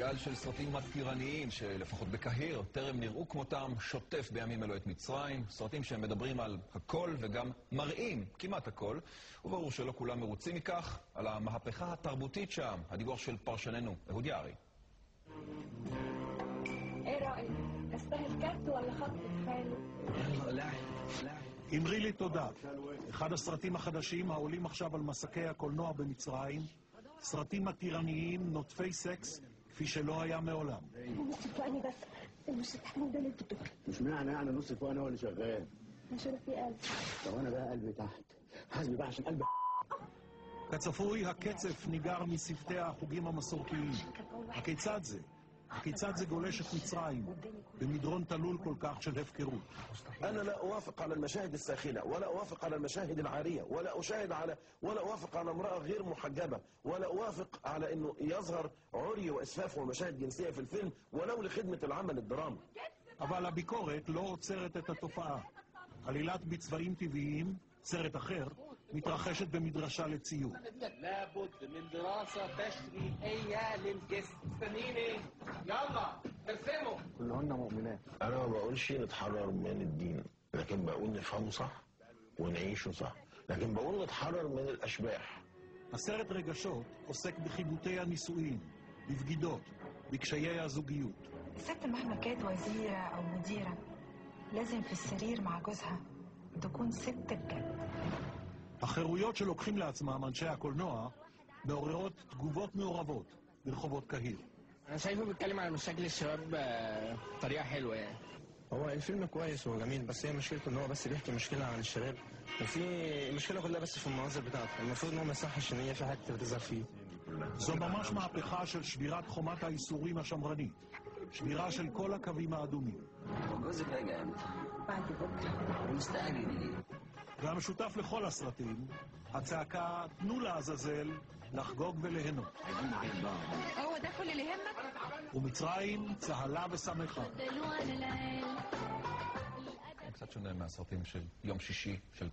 גל של סרטים מתירניים שלפחות בקהיר טרם נראו כמותם שוטף בימים אלו את מצרים. סרטים שהם מדברים על הכל וגם מראים כמעט הכל, וברור שלא כולם מרוצים מכך. על המהפכה התרבותית שם, הדיווח של פרשננו אהוד יערי. ايه رأيك؟ استاهل كارت ولا خط خالي؟ אמרי לי תודה. אחד הסרטים החדשים העולים עכשיו על מסקי הקולנוע במצרים, סרטים מתירניים, נוטפי סקס, כפי שלא היה מעולם. نص فوقني بس المش التحميل ده اللي انت بتقول. مش معنى يعني نص فوق انا هو اللي شغال. نشرب في قلب. طب انا بقى قلبي تحت. حاسبي بقى عشان قلبي. כצפוי, הקצף ניגר משפתי החוגים המסורתיים. הכיצד זה? הכיצד זה גולש את מצרים במדרון תלול כל כך של הפקרות? أنا لا أوافق على المشاهد الساخنة ولا أوافق على المشاهد العارية ولا أوافق على امرأة غير محجبة ولا أوافق على أنه يظهر عري وإسفاف ومشاهد جنسية في الفيلم ولو لخدمة العمل الدرامي. אבל הביקורת לא עוצרת את התופעה. עלילת בצבעים טבעיים, סרט אחר, מתרחשת במדרשה לציור. لابد من دراسة تشريحية للجسم. استنيني يلا ارسموا. كلهن مؤمنات. أنا ما بقولش نتحرر من الدين، لكن بقول نفهمه صح ونعيشه صح، لكن بقول نتحرر من الأشباح. הסרט רגשות עוסק בחיבוטי הנישואין, בבגידות, בקשיי הזוגיות. الست مهما كانت وزيرة أو مديرة لازم في السرير مع جوزها تكون ست بجد. החירויות שלוקחים לעצמם אנשי הקולנוע מעוררות תגובות מעורבות ברחובות קהיר. أنا شايفه بيتكلم على مشاكل الشباب بطريقة حلوة يعني. هو الفيلم كويس وجميل، بس هي مشكلته ان هو بس بيحكي مشكله عن الشباب، وفي المشكله كلها بس في المناظر بتاعته. المفروض ان هو ما يصحش ان هي في حاجه بتظهر فيه. זו ממש מהפכה של שבירת חומת האיסורים השמרנית, שבירה של כל הקווים האדומים. جوزك راجع امتى؟ بعد بكرة. ومستعجل ليه؟ והמשותף לכל הסרטים, הצעקה תנו לעזאזל לחגוג וליהנות. هو ده كل اللي يهمك؟ ומצרים צהלה ושמחה. קצת שונה מהסרטים של יום שישי של